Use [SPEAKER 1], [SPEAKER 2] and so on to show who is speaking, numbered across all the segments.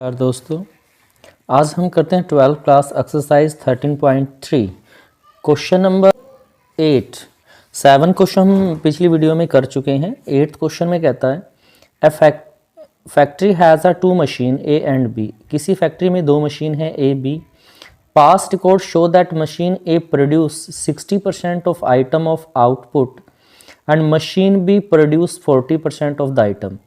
[SPEAKER 1] यार दोस्तों, आज हम करते हैं 12th class exercise 13.3 question number 8। 7 question हम पिछली वीडियो में कर चुके हैं। 8th क्वेश्चन में कहता है a factory has a two machine A and B. किसी फैक्ट्री में दो मशीन है A B. Past record show that machine A produce 60% of item of output and machine B produce 40% of the item.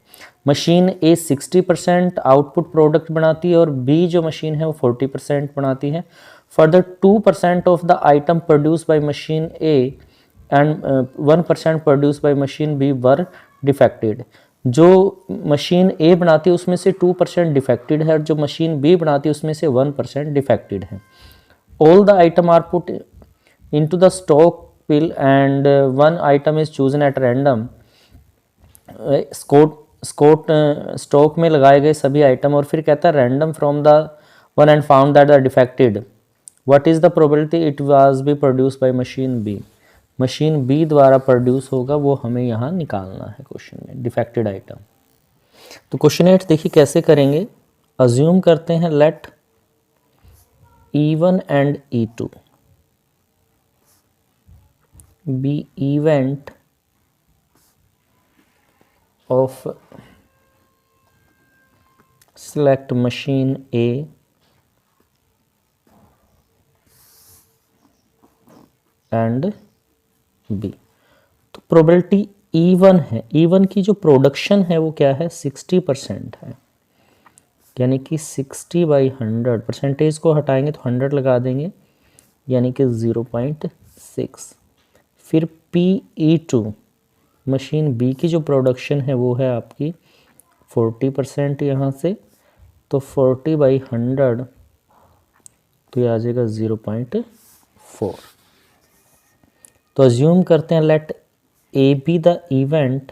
[SPEAKER 1] Machine A 60% output product बनाती है और B जो machine है वो 40% बनाती है। Further 2% of the item produce by machine A and 1% produce by machine B were defected. जो machine A बनाती है उसमें से 2% डिफेक्टेड है और जो मशीन बी बनाती है उसमें से 1% डिफेक्टेड है। All the item are put into the stock pile and one item is chosen at random. Stock में लगाए गए सभी आइटम और फिर कहता है random from the one and found that the defected. What is the probability it was be produce by machine B. Machine B द्वारा produce होगा वो हमें यहाँ निकालना है क्वेश्चन में, डिफेक्टेड आइटम। तो क्वेश्चन 8 देखिए कैसे करेंगे। अज्यूम करते हैं let E1 and E2 be event of select machine A and B। तो प्रोबेबिलिटी E1 है। E1 की जो प्रोडक्शन है वो क्या है, 60% है, यानी कि 60/100। परसेंटेज को हटाएंगे तो 100 लगा देंगे, यानी कि 0.6। फिर PE2 मशीन बी की जो प्रोडक्शन है वो है आपकी 40% यहाँ से, तो 40/100 तो ये आ जाएगा 0.4। तो अज्यूम करते हैं let A be the event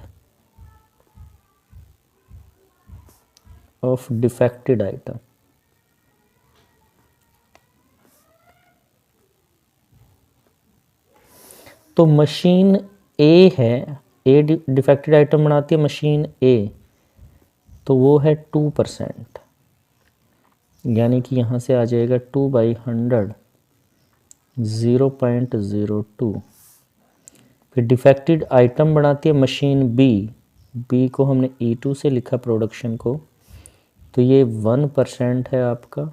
[SPEAKER 1] of defected item. तो मशीन ए है, ए डिफेक्टेड आइटम बनाती है मशीन ए, तो वो है 2%, यानी कि यहाँ से आ जाएगा 2/100 0.02। फिर डिफेक्टेड आइटम बनाती है मशीन बी। बी को हमने E2 से लिखा प्रोडक्शन को, तो ये 1% है आपका,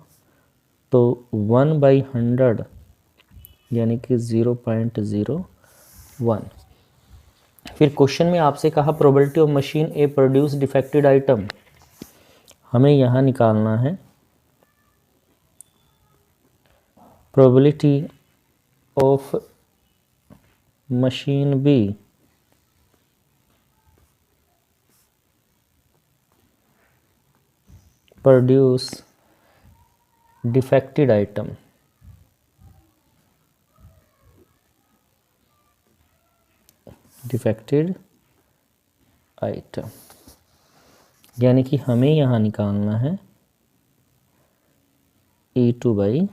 [SPEAKER 1] तो 1/100 यानी कि 0.01। फिर क्वेश्चन में आपसे कहा probability of machine A produce defected item. हमें यहाँ निकालना है probability of machine B produce defected item. Defected item यानी कि हमें यहाँ निकालना है E2/A।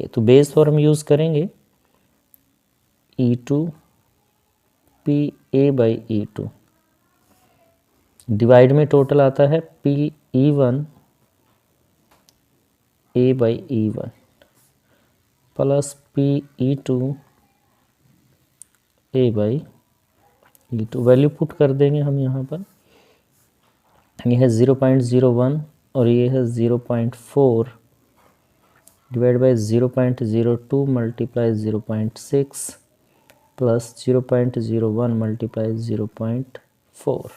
[SPEAKER 1] तो बेस फॉर्म यूज़ करेंगे E2 PA/E2। डिवाइड में टोटल आता है PE1 A/E1 plus PE2 A/E2। Value put कर देंगे हम यहाँ पर। ये है 0.01 और ये है 0.4 divide by 0.02 multiply 0.6 plus 0.01 multiply 0.4।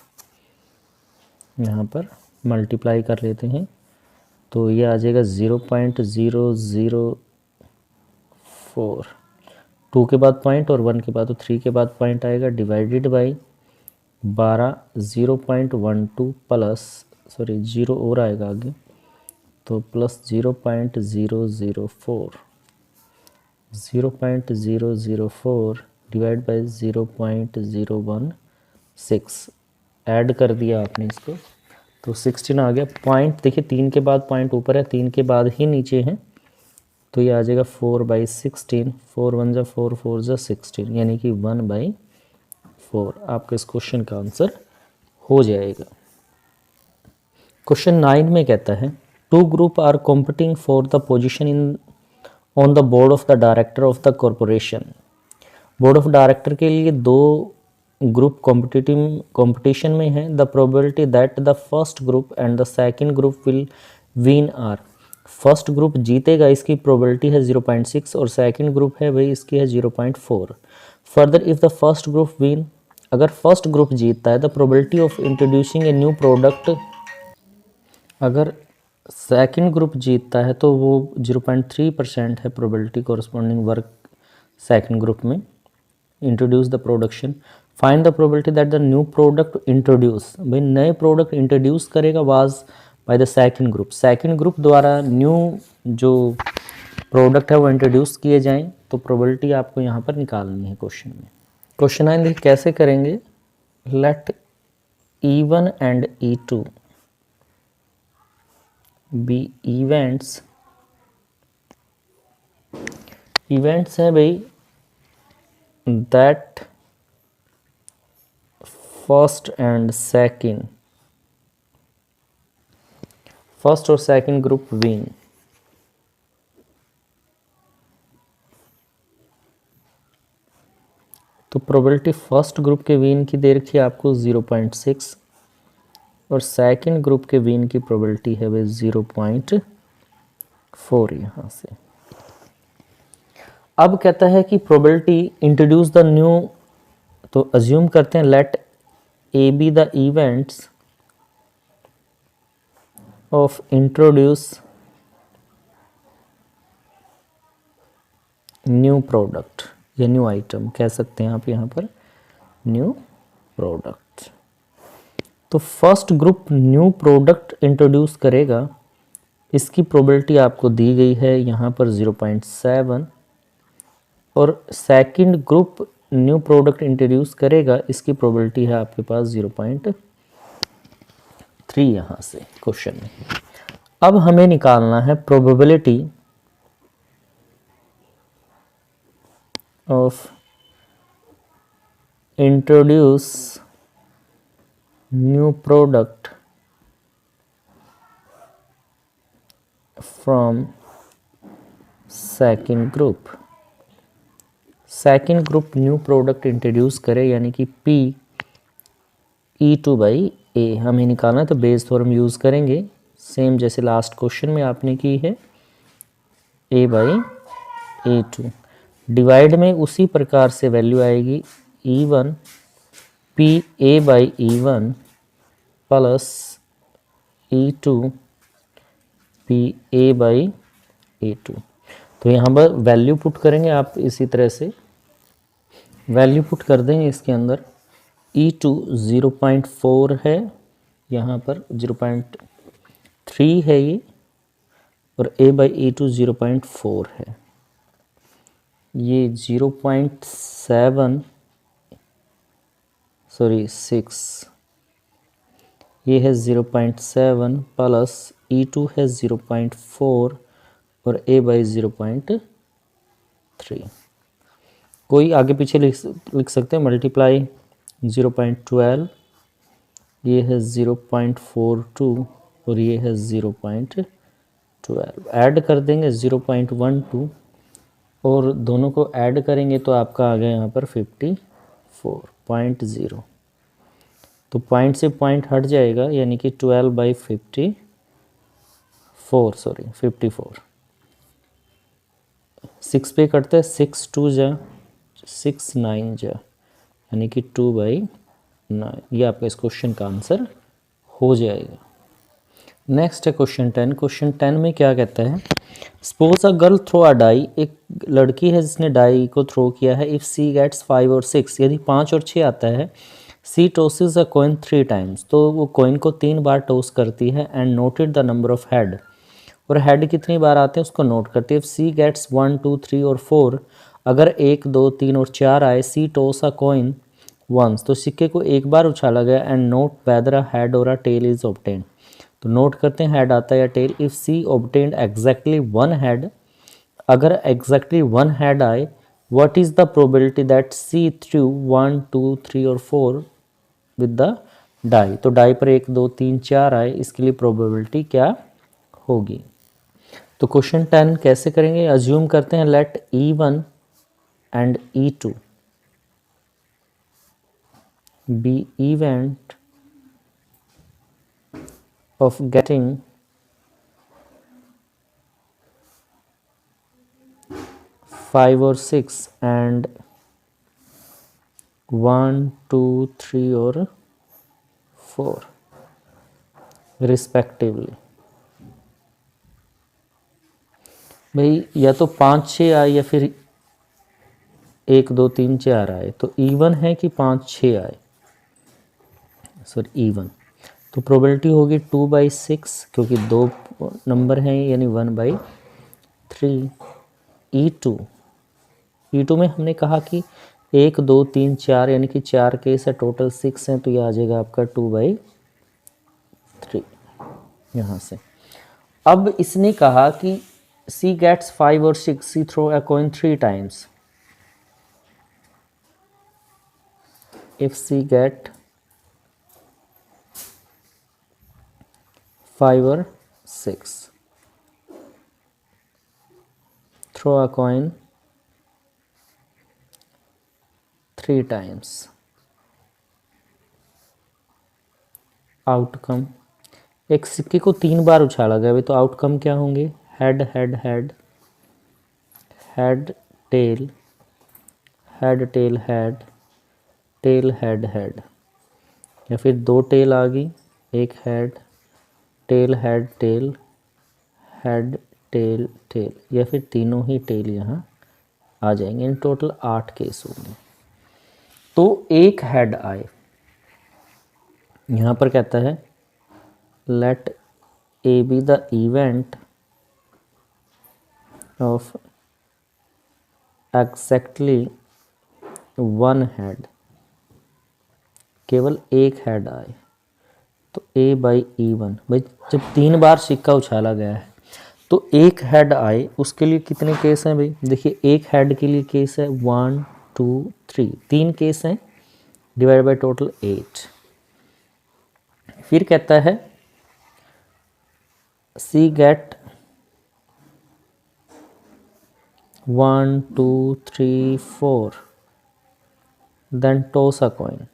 [SPEAKER 1] यहाँ पर मल्टीप्लाई कर लेते हैं तो ये आ जाएगा 0.004। 2 के बाद पॉइंट और 1 के बाद तो 3 के बाद पॉइंट आएगा, डिवाइडेड बाई 12 0.12 प्लस 0 और आएगा आगे, तो प्लस 0.004 डिवाइड बाई 0.016 ऐड कर दिया आपने इसको तो 16 आ गया। पॉइंट देखिए 3 के बाद पॉइंट ऊपर है, 3 के बाद ही नीचे है, तो ये आ जाएगा 4/16। 4 1 जा 4 4 जा 16, यानी कि 1/4 आपका इस क्वेश्चन का आंसर हो जाएगा। क्वेश्चन 9 में कहता है two group are competing for the position in on the board of the director of the corporation. Board of director के लिए दो ग्रुप कंपटीशन में है। The probability that the first group and the second group will win are. First group जीतेगा इसकी probability है 0.6 और second group है भाई इसकी है 0.4। Further if the first group win, अगर फर्स्ट ग्रुप जीतता है the probability of introducing a new product, अगर सेकंड ग्रुप जीतता है तो वो 0.3% है probability corresponding work second group में introduce the production. Find the probability that the new product introduce, भाई नए प्रोडक्ट इंट्रोड्यूस करेगा was by the second group, second group द्वारा न्यू जो प्रोडक्ट है वो इंट्रोड्यूस किए जाएं, तो प्रोबेबिलिटी आपको यहाँ पर निकालनी है क्वेश्चन में। क्वेश्चन 9 देखिए कैसे करेंगे। Let E1 and E2 be events, events हैं भाई that first and second, first और सेकंड ग्रुप विन। तो प्रोबेबिलिटी फर्स्ट ग्रुप के विन की दे रखी है आपको 0.6 और सेकंड ग्रुप के विन की प्रोबेबिलिटी है वे 0.4 यहाँ से। अब कहता है कि प्रोबेबिलिटी इंट्रोड्यूस द न्यू, तो अज्यूम करते हैं let A be the events of introduce new product या न्यू आइटम कह सकते हैं आप यहाँ पर न्यू प्रोडक्ट। तो first group new product introduce करेगा, इसकी प्रोबेबिलिटी आपको दी गई है यहाँ पर 0.7 और second group new product introduce करेगा, इसकी प्रोबेबिलिटी है आपके पास 0.3 यहाँ से क्वेश्चन में। अब हमें निकालना है probability of introduce new product from second group. Second group new product introduce करे यानी कि P E2 बाई A हमें निकालना है, तो बेस थ्योरम यूज़ करेंगे सेम जैसे लास्ट क्वेश्चन में आपने की है A बाई A2। डिवाइड में उसी प्रकार से वैल्यू आएगी E1 P A by E1 plus E2 P A by A2। तो यहाँ पर वैल्यू पुट करेंगे आप, इसी तरह से वैल्यू पुट कर देंगे इसके अंदर। E2 0.4 है, यहाँ पर 0.3 है ये, और A बाई E2 0.4 है, ये 0.7 सॉरी 6, ये है 0.7 प्लस E2 है 0.4 और A बाई 0.3। कोई आगे पीछे लिख सकते हैं, मल्टीप्लाई 0.12, ये है 0.42 और ये है 0.12। ऐड कर देंगे 0.12 और दोनों को ऐड करेंगे तो आपका आ गया यहाँ पर 54.0। तो पॉइंट से पॉइंट हट जाएगा यानी कि 12/54 सॉरी 54। 6 पे कटते हैं, 6 2 जा 6 9 जा यानी कि 2/9। ये आपका इस क्वेश्चन का आंसर हो जाएगा। नेक्स्ट है क्वेश्चन 10। क्वेश्चन 10 में क्या कहता है, suppose a girl throw a die, एक लड़की है जिसने डाई को थ्रो किया है। इफ़ सी गेट्स 5 और 6, यदि 5 और 6 आता है। सी टॉसेस अ कॉइन 3 टाइम्स, तो वो कॉइन को 3 बार टॉस करती है। And noted the number of head, और हेड कितनी बार आते हैं उसको नोट करती है। सी गेट्स 1 2 3 और 4, अगर 1 2 3 और 4 आए। She toss a coin once, तो सिक्के को एक बार उछाला गया। And note whether a head और अ टेल इज ऑब्टेन्ड, तो नोट करते हैं हेड आता है या tail. If she obtained exactly 1 head, अगर एग्जैक्टली 1 हेड आए। What is the probability that she throw 1 2 3 और 4 विद द डाई, तो डाई पर 1 2 3 4 आए, इसके लिए प्रोबेबिलिटी क्या होगी। तो क्वेश्चन 10 कैसे करेंगे, अज्यूम करते हैं let E1 and E2 be event of getting 5 और 6 एंड 1, 2, 3 और 4 रिस्पेक्टिवली। भाई या तो 5, 6 आए या फिर 1, 2, 3, 4 आए, तो इवन है कि 5, 6 आए, सॉरी इवन। तो प्रोबेबिलिटी होगी 2/6 क्योंकि 2 नंबर हैं यानी 1/3। E2 में हमने कहा कि 1, 2, 3, 4 यानी कि 4 केस है, टोटल 6 हैं, तो ये आ जाएगा आपका 2/3 यहाँ से। अब इसने कहा कि C gets 5 और 6, C throw a coin 3 times. If C get 5 or 6, throw a coin 3 times. Outcome, एक सिक्के को 3 बार उछाला गया, तो आउटकम क्या होंगे, head head head, head tail, head tail head, tail head head, या फिर 2 टेल आ गई, एक head, tail head tail, head tail tail, या फिर तीनों ही टेल यहाँ आ जाएंगे। इन टोटल 8 केस होंगे। तो एक हेड आए, यहाँ पर कहता है let A be the event of exactly 1 head, केवल एक हेड आए, तो A/E1। भाई जब 3 बार सिक्का उछाला गया है तो एक हेड आए, उसके लिए कितने केस हैं भाई, देखिए एक हेड के लिए केस है 1, 2, 3, 3 केस हैं, डिवाइड बाय टोटल 8। फिर कहता है C get 1, 2, 3, 4 then toss a coin।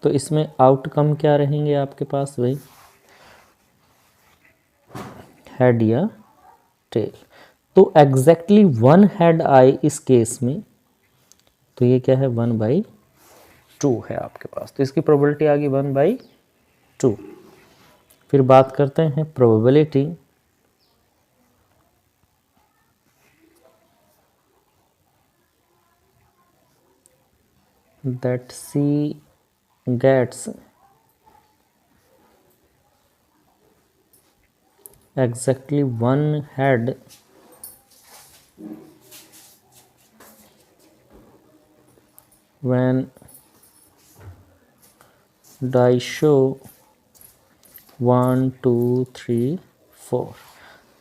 [SPEAKER 1] तो इसमें आउटकम क्या रहेंगे आपके पास भाई, हेड या टेल। तो एग्जैक्टली 1 हेड आए इस केस में, तो ये क्या है 1/2 है आपके पास, तो इसकी प्रोबेबिलिटी आ गई 1/2। फिर बात करते हैं probability that C gets exactly 1 head when die show 1, 2, 3, 4।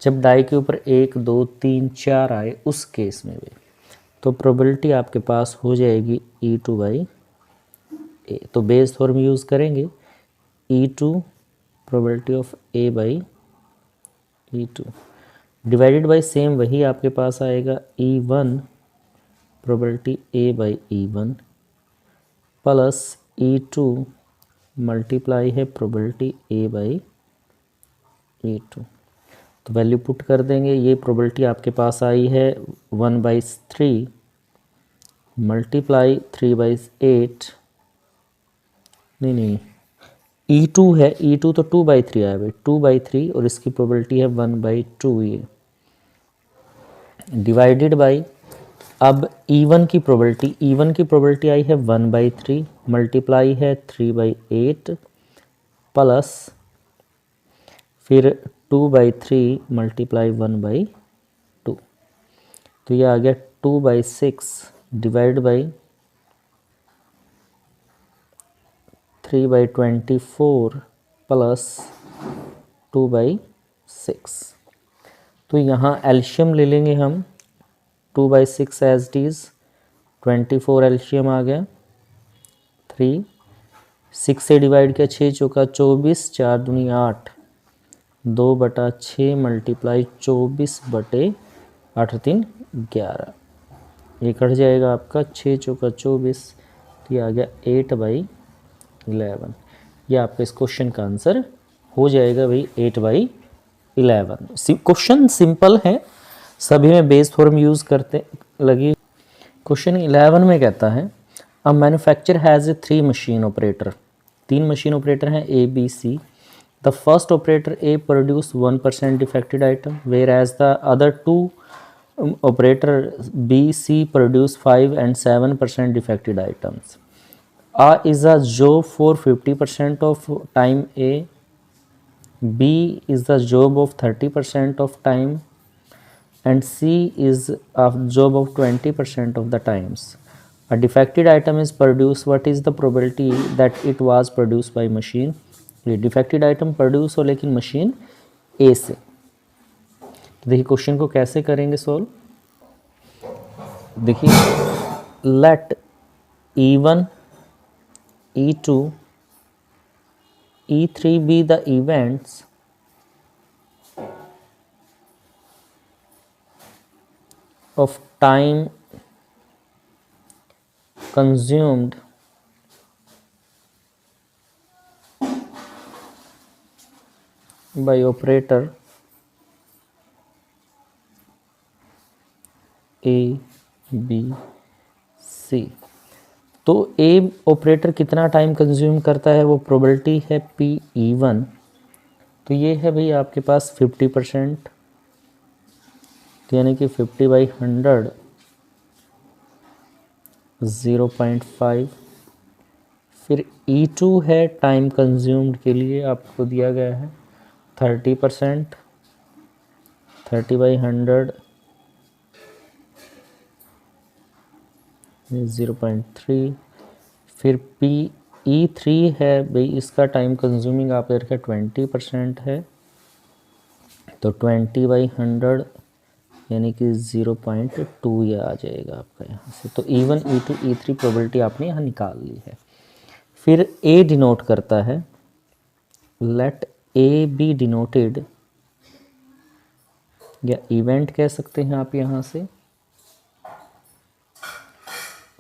[SPEAKER 1] जब डाई के ऊपर 1, 2, 3, 4 आए उस केस में भी, तो प्रोबेबिलिटी आपके पास हो जाएगी E2/A। तो बेस फॉर्म यूज़ करेंगे, E2 probability of A/E2 divided by same वही आपके पास आएगा E1 probability A/E1 plus E2 multiply है प्रोबेबिलिटी A/E2। तो वैल्यू पुट कर देंगे, ये प्रोबेबिलिटी आपके पास आई है 1/3 मल्टीप्लाई 3/8, नहीं E2 है, E2 तो 2/3 आया भाई, 2/3 और इसकी प्रोबेबिलिटी है 1/2, ये डिवाइडेड बाई, अब E1 की प्रोबेबिलिटी आई है 1/3 मल्टीप्लाई है 3/8 प्लस फिर 2/3 मल्टीप्लाई 1/2, तो ये आ गया 2/6 डिवाइड बाई 3/24 प्लस 2/6। तो यहाँ एल्शियम ले लेंगे हम, 2/6 एज इट इज़, 24 एल्शियम आ गया 3, 6 से डिवाइड किया, 6 चौका 24, 4 दूनी 8, 2/6 मल्टीप्लाई 24/8 11, ये कट जाएगा आपका 6 चौका 24, तो ये आ गया 8/11। ये आपका इस क्वेश्चन का आंसर हो जाएगा भाई 8/11। क्वेश्चन सिंपल है, सभी में बेस फॉर्म यूज़ करते लगी। क्वेश्चन 11 में कहता है a manufacture has a 3 machine operator, 3 machine operator हैं A B C। The first operator A produce 1% defected item whereas the other 2 operator B C produce 5 and 7% defective items. A is a job for 50% of time A, B is the job of 30% of time, and C is a job of 20% of the times. A defective item is produced. What is the probability that it was produced by machine? ये defective item produce हो लेकिन machine A से। तो देखिए question को कैसे करेंगे solve. देखिए late E1 E2 E3 be the events of time consumed by operator A B C। तो A ऑपरेटर कितना टाइम कंज्यूम करता है, वो प्रोबेबिलिटी है PE1। तो ये है भाई आपके पास 50%, तो यानी कि 50/100 0.5। फिर E2 है टाइम कंज्यूम्ड के लिए आपको दिया गया है 30%, 30/100 0.3। फिर E3 है भाई, इसका टाइम कंज्यूमिंग आप रखा 20% है, तो 20/100 यानी कि 0.2 ये आ जाएगा आपका यहाँ से। तो E1 E2 E3 प्रोबेबिलिटी आपने यहाँ निकाल ली है। फिर A डिनोट करता है, लेट A बी डिनोटेड, या इवेंट कह सकते हैं आप यहाँ से,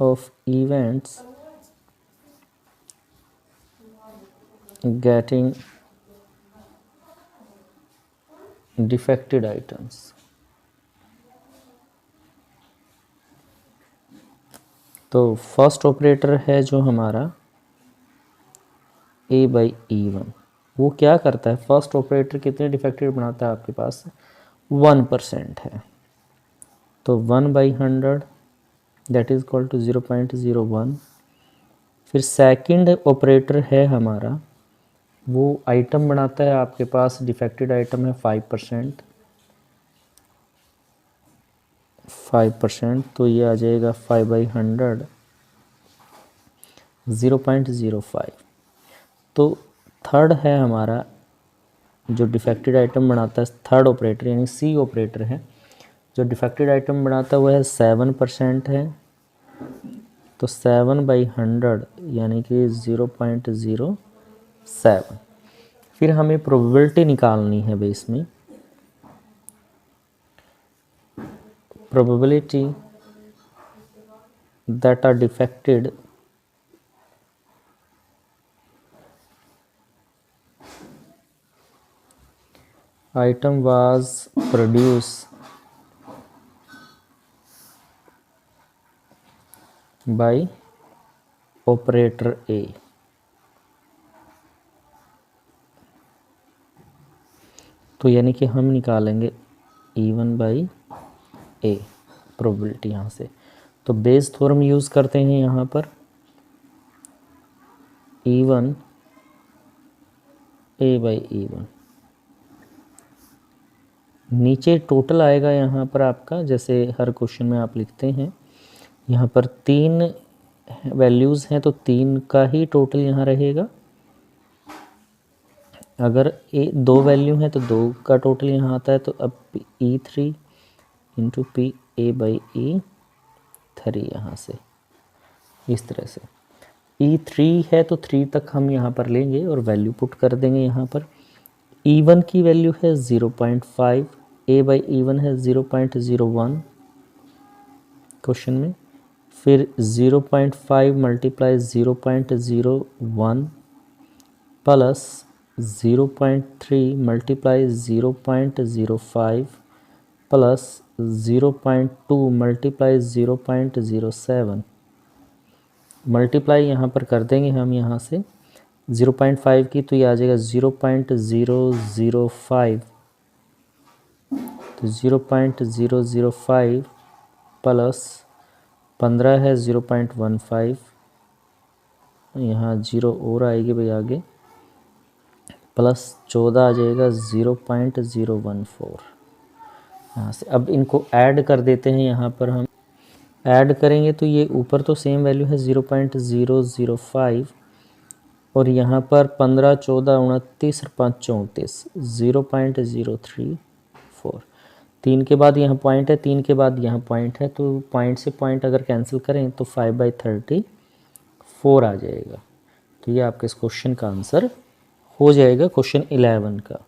[SPEAKER 1] of events getting defected items. तो फर्स्ट ऑपरेटर है जो हमारा A/E1, वो क्या करता है, फर्स्ट ऑपरेटर कितने डिफेक्टेड बनाता है आपके पास 1% है, तो 1/100 दैट इज इक्वल टू 0.01। फिर सेकंड ऑपरेटर है हमारा, वो आइटम बनाता है आपके पास, डिफेक्टेड आइटम है 5%, तो ये आ जाएगा 5/100 0.05। तो थर्ड है हमारा जो डिफेक्टेड आइटम बनाता है, थर्ड ऑपरेटर यानी C ऑपरेटर है, जो डिफेक्टेड आइटम बनाता है वो है 7% है, तो 7/100 यानी कि 0.07। फिर हमें प्रोबेबिलिटी निकालनी है भाई इसमें, probability that are defected item was produced by operator A। तो यानी कि हम निकालेंगे E1/A प्रोबेबिलिटी यहाँ से। तो बेस थ्योरम यूज़ करते हैं यहाँ पर, E1 A/E1, नीचे टोटल आएगा यहाँ पर आपका, जैसे हर क्वेश्चन में आप लिखते हैं, यहाँ पर 3 वैल्यूज़ हैं तो 3 का ही टोटल यहाँ रहेगा। अगर 2 वैल्यू है तो 2 का टोटल यहाँ आता है, तो अब E3 इंटू PA/E3 यहाँ से, इस तरह से। E3 है तो 3 तक हम यहाँ पर लेंगे और वैल्यू पुट कर देंगे यहाँ पर। E1 की वैल्यू है 0.5, A/E1 है 0.01 क्वेश्चन में, फिर 0.5 multiply 0.01 plus 0.3 multiply 0.05 plus 0.2 multiply 0.07 multiply यहाँ पर कर देंगे हम यहाँ से 0.5 की, तो ये आ जाएगा 0.005, तो 0.005 प्लस 15 है 0.15, यहाँ 0 और आएगी भाई आगे, प्लस 14 आ जाएगा 0.014 यहाँ से। अब इनको ऐड कर देते हैं, यहाँ पर हम ऐड करेंगे तो ये ऊपर तो सेम वैल्यू है 0.005 और यहाँ पर 15, 14, 29 और 5, 34 0.034। 3 के बाद यहाँ पॉइंट है, 3 के बाद यहाँ पॉइंट है, तो पॉइंट से पॉइंट अगर कैंसिल करें तो 5/34 आ जाएगा। तो ये आपके इस क्वेश्चन का आंसर हो जाएगा क्वेश्चन 11 का।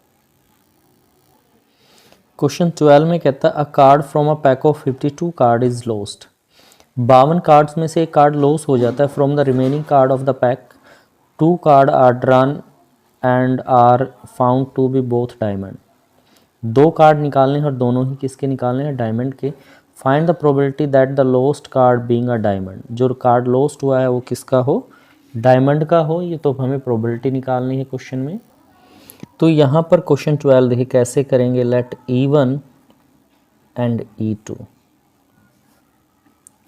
[SPEAKER 1] क्वेश्चन 12 में कहता है a card from a pack of 52 card is lost. 52 cards में से एक कार्ड लॉस हो जाता है। From the remaining card of the pack 2 card are drawn and are found to be both diamond. 2 card निकालने हैं और दोनों ही किसके निकालने हैं? डायमंड के। Find the probability that the lost card being a diamond. जो कार्ड लॉस्ट हुआ है वो किसका हो? डायमंड का हो। ये तो हमें प्रोबेबिलिटी निकालनी है क्वेश्चन में। तो यहाँ पर क्वेश्चन 12 देखिए कैसे करेंगे। Let E1 and E2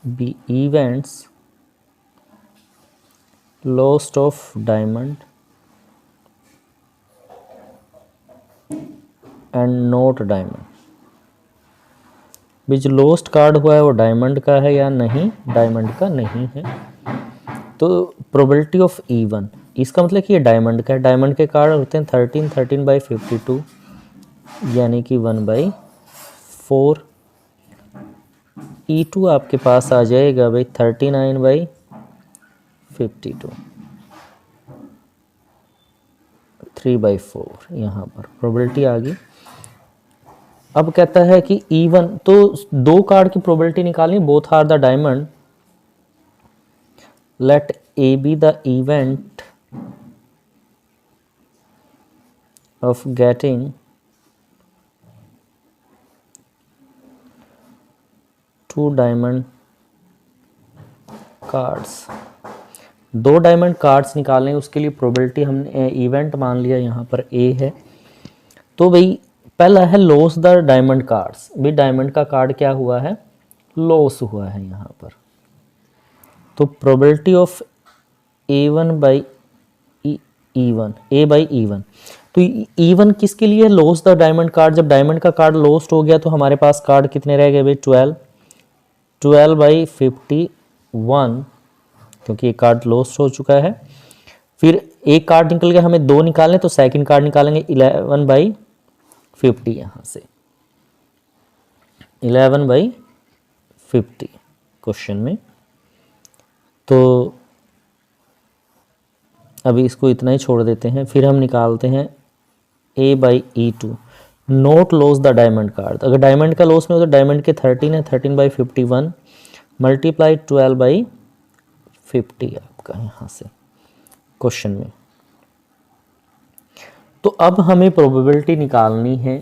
[SPEAKER 1] be events lost of diamond and not diamond। भी जो लोस्ट कार्ड हुआ है वो डायमंड का है या नहीं? डायमंड का नहीं है। तो प्रोबेबिलिटी ऑफ E1, इसका मतलब कि ये डायमंड का है। डायमंड के कार्ड होते हैं 13/52 यानी कि 1/4। E2 आपके पास आ जाएगा भाई 39/52, 3/4। यहाँ पर प्रोबेबिलिटी आ गई। अब कहता है कि E1, तो 2 कार्ड की प्रोबेबिलिटी निकालनी, both are the diamond. Let A be the event of getting 2 diamond cards. 2 diamond cards निकालने, उसके लिए प्रोबेबिलिटी हमने इवेंट मान लिया, यहाँ पर A है। तो भाई पहला है लॉस द डायमंड कार्ड्स। भाई डायमंड का कार्ड क्या हुआ है? लॉस हुआ है यहाँ पर। तो प्रोबेबिलिटी ऑफ A/E1। तो E1 किसके लिए? Loss the diamond card. जब डायमंड का कार्ड लॉस्ट हो गया तो हमारे पास कार्ड कितने रह गए भाई? 12/51, क्योंकि एक कार्ड लॉस्ट हो चुका है। फिर एक कार्ड निकल गया, हमें 2 निकालने, तो सेकंड कार्ड निकालेंगे 11/50 यहाँ से। 11/50 क्वेश्चन में। तो अभी इसको इतना ही छोड़ देते हैं। फिर हम निकालते हैं A/E2। Note loss the diamond card. अगर डायमंड का लॉस नहीं हो तो डायमंड के 13 है, 13/51 मल्टीप्लाई 12/50 आपका यहाँ से क्वेश्चन में। तो अब हमें प्रोबेबिलिटी निकालनी है।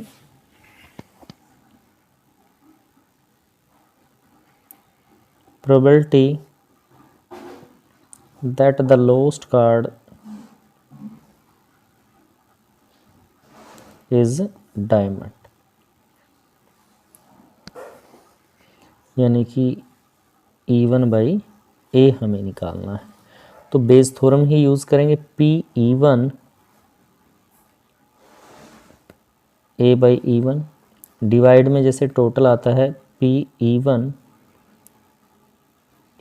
[SPEAKER 1] Probability that the lost card is diamond, यानी कि E1/A हमें निकालना है। तो बेस थ्योरम ही यूज करेंगे। P/E1 A/E1 डिवाइड में जैसे टोटल आता है P/E1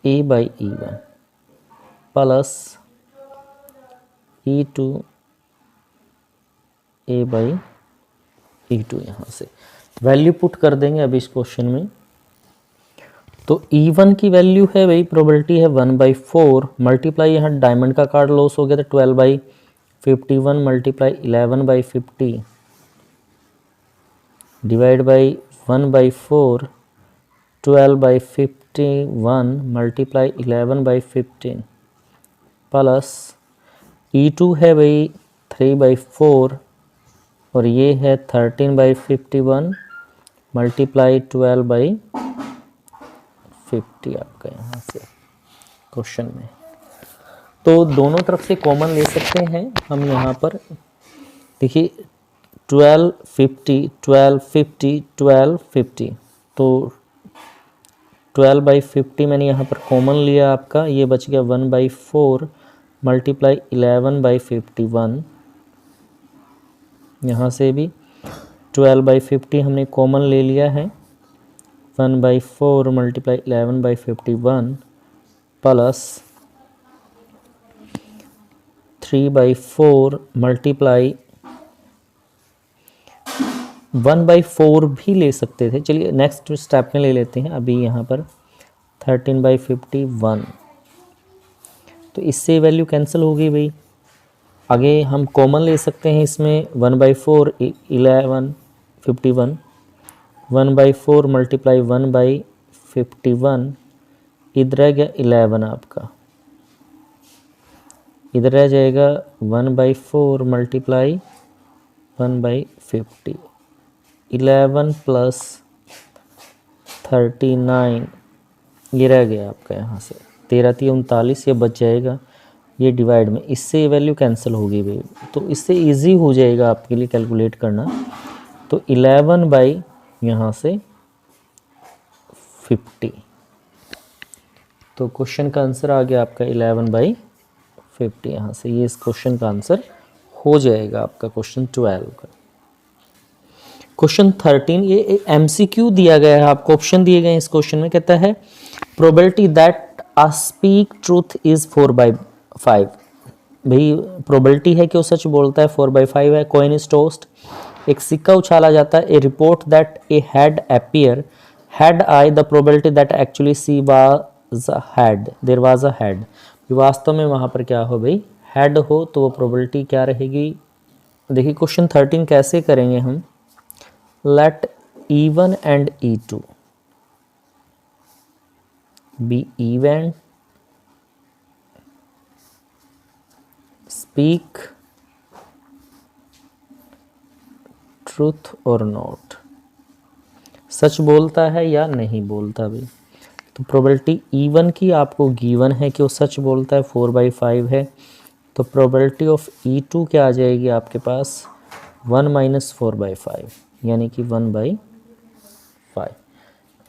[SPEAKER 1] A/E1 plus E2 A/E2। यहाँ से वैल्यू पुट कर देंगे अब इस क्वेश्चन में। तो E1 की वैल्यू है भाई, प्रोबेबिलिटी है 1/4 मल्टीप्लाई, यहाँ डायमंड का कार्ड लॉस हो गया तो 12/51 multiply 11/50 divide by 1/4 12/51 multiply 11/15 plus E2 है भाई 3/4 और ये है 13/51 मल्टीप्लाई 12/50 आपका यहाँ से क्वेश्चन में। तो दोनों तरफ से कॉमन ले सकते हैं हम यहाँ पर। देखिए 12/50 12/50 12/50, तो 12/50 मैंने यहाँ पर कॉमन लिया आपका, ये बच गया 1/4 मल्टीप्लाई 11/51। यहाँ से भी 12/50 हमने कॉमन ले लिया है, 1/4 मल्टीप्लाई 11/51 प्लस 3/4 मल्टीप्लाई 1/4 भी ले सकते थे, चलिए नेक्स्ट स्टेप में ले लेते हैं। अभी यहाँ पर 13/51, तो इससे वैल्यू कैंसिल हो गई भाई। आगे हम कॉमन ले सकते हैं इसमें 1/4 11/51, 1/4 मल्टीप्लाई 1/51, इधर रह गया 11 आपका, इधर रह जाएगा 1/4 मल्टीप्लाई 1/50, 11 प्लस 39, ये रह गया आपका यहाँ से 13×3 ये बच जाएगा, ये डिवाइड में इससे ये वैल्यू कैंसिल होगी भाई, तो इससे इजी हो जाएगा आपके लिए कैलकुलेट करना। तो 11 बाई यहाँ से 50, तो क्वेश्चन का आंसर आ गया आपका 11/50। यहाँ से ये इस क्वेश्चन का आंसर हो जाएगा आपका क्वेश्चन 12 का। क्वेश्चन 13 ये MCQ दिया गया है आपको, ऑप्शन दिए गए हैं इस क्वेश्चन में। कहता है probability that a speak truth is 4/5। भाई प्रोबेबिलिटी है कि वो सच बोलता है, 4/5 है। कॉइन इज टॉस्ड, एक सिक्का उछाला जाता है। A report that a head appear, had I the probability that actually she was a head, there was a head. वास्तव में वहाँ पर क्या हो भाई, हेड हो, तो वो प्रोबेबिलिटी क्या रहेगी। देखिए क्वेश्चन 13 कैसे करेंगे हम। Let E1 and E2 be even, speak truth or not, सच बोलता है या नहीं बोलता भाई। तो प्रोबेबिलिटी E1 की आपको गिवन है कि वो सच बोलता है, 4/5 है। तो प्रोबेबिलिटी ऑफ E2 क्या आ जाएगी आपके पास, 1 - 4/5 यानी कि 1/5।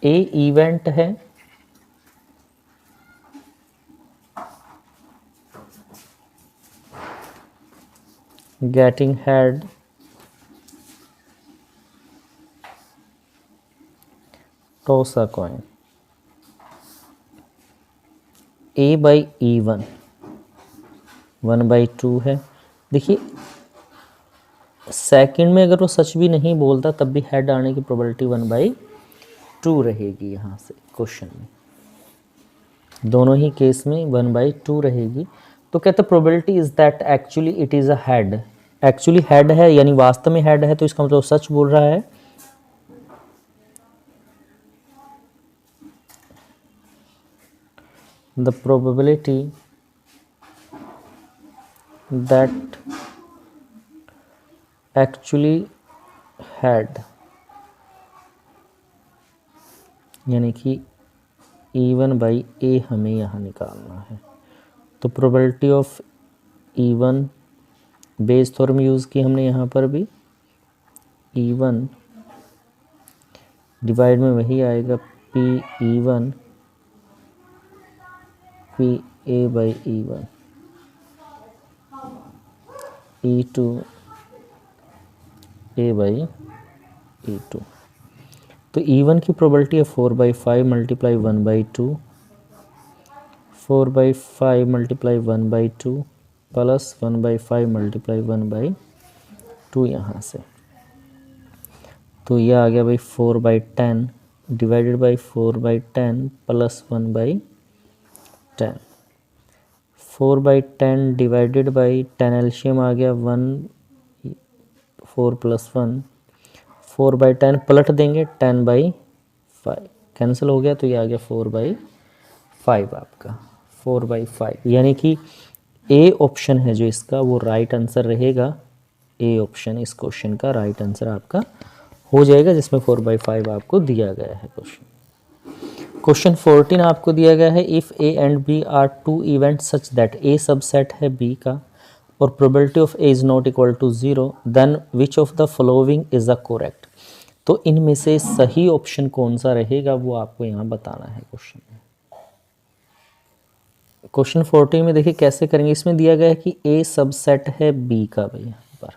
[SPEAKER 1] ए इवेंट है, getting head, toss a coin. A/E1 1/2 है। देखिए सेकंड में अगर वो सच भी नहीं बोलता तब भी हेड आने की प्रोबेबिलिटी 1/2 रहेगी। यहाँ से क्वेश्चन में दोनों ही केस में 1/2 रहेगी। तो कहते probability is that actually it is a head, actually head है यानी वास्तव में हेड है, तो इसका मतलब सच बोल रहा है। The probability that actually head यानी कि E1/A हमें यहाँ निकालना है। तो probability of E1 Bayes theorem use की हमने यहाँ पर भी, E1 डिवाइड में वही आएगा PE1 PA/E1, E2 A/E2। तो E1 की प्रोबेबिलिटी है 4/5 मल्टीप्लाई 1/2, 4/5 मल्टीप्लाई 1/2 प्लस 1/5 मल्टीप्लाई 1/2 यहाँ से। तो ये आ गया भाई 4/10 divided by 4/10 plus 1/10। 4/10 divided by 10 LCM आ गया 1, 4 + 1, 4/10 पलट देंगे 10/5 कैंसिल हो गया, तो ये आ गया 4/5 आपका 4/5, यानी कि ए ऑप्शन है जो इसका वो राइट आंसर रहेगा। ए ऑप्शन इस क्वेश्चन का राइट आंसर आपका हो जाएगा, जिसमें 4/5 आपको दिया गया है क्वेश्चन। क्वेश्चन 14 आपको दिया गया है, if A and B are two event such that A subset है बी का और probability of A is not equal to 0, then which of the following is the correct. तो इनमें से सही ऑप्शन कौन सा रहेगा वो आपको यहाँ बताना है क्वेश्चन में। क्वेश्चन 14 में देखिए कैसे करेंगे, इसमें दिया गया है कि ए सबसेट है बी का भाई यहाँ पर,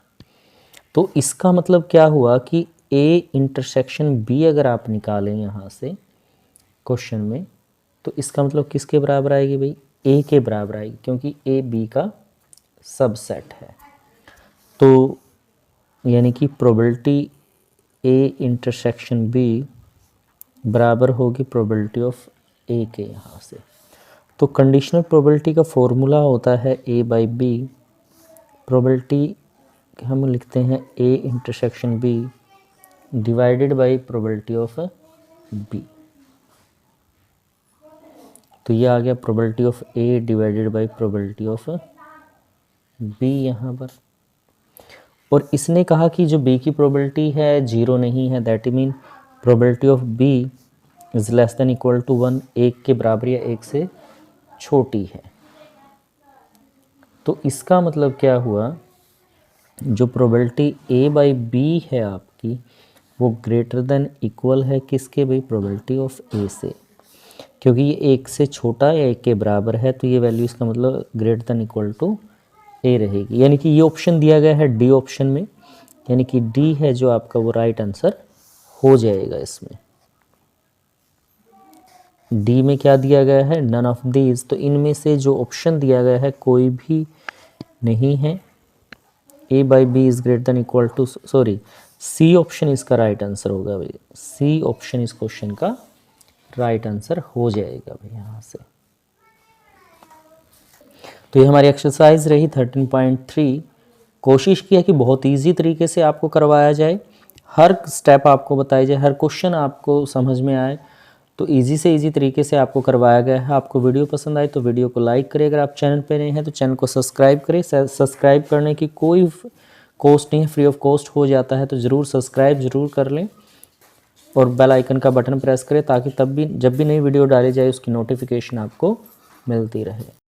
[SPEAKER 1] तो इसका मतलब क्या हुआ कि ए इंटरसेक्शन बी अगर आप निकालें यहाँ से क्वेश्चन में, तो इसका मतलब किसके बराबर आएगी भाई, ए के बराबर आएगी, क्योंकि ए बी का सबसेट है। तो यानी कि प्रोबेबिलिटी ए इंटरसेक्शन बी बराबर होगी प्रोबेबिलिटी ऑफ ए के यहाँ से। तो कंडीशनल प्रोबेबिलिटी का फॉर्मूला होता है A/B, प्रोबेबिलिटी हम लिखते हैं A intersection B divided by probability of B. तो ये आ गया probability of A divided by probability of B यहाँ पर। और इसने कहा कि जो बी की प्रोबेबिलिटी है 0 नहीं है, that mean probability of B is less than equal to 1, 1 के बराबर या 1 से छोटी है। तो इसका मतलब क्या हुआ, जो प्रोबेबिलिटी A/B है आपकी वो ग्रेटर देन इक्वल है किसके भाई, प्रोबेबिलिटी ऑफ ए से, क्योंकि ये 1 से छोटा या 1 के बराबर है, तो ये वैल्यू इसका मतलब ग्रेटर देन इक्वल टू ए रहेगी। यानी कि ये ऑप्शन दिया गया है डी ऑप्शन में, यानी कि डी है जो आपका वो राइट आंसर हो जाएगा इसमें। डी में क्या दिया गया है, नन ऑफ दीज, तो इनमें से जो ऑप्शन दिया गया है कोई भी नहीं है। A/B is greater than equal to, sorry, C option इसका राइट आंसर होगा भाई, सी ऑप्शन इस क्वेश्चन का राइट आंसर हो जाएगा भाई यहाँ से। तो ये हमारी एक्सरसाइज रही 13.3। कोशिश किया कि बहुत इजी तरीके से आपको करवाया जाए, हर स्टेप आपको बताया जाए, हर क्वेश्चन आपको समझ में आए, तो इजी से इजी तरीके से आपको करवाया गया है। आपको वीडियो पसंद आए तो वीडियो को लाइक करें, अगर आप चैनल पे नए हैं तो चैनल को सब्सक्राइब करें। सब्सक्राइब करने की कोई कॉस्ट नहीं है, फ्री ऑफ कॉस्ट हो जाता है, तो ज़रूर सब्सक्राइब ज़रूर कर लें और बेल आइकन का बटन प्रेस करें ताकि तब भी जब भी नई वीडियो डाली जाए उसकी नोटिफिकेशन आपको मिलती रहे।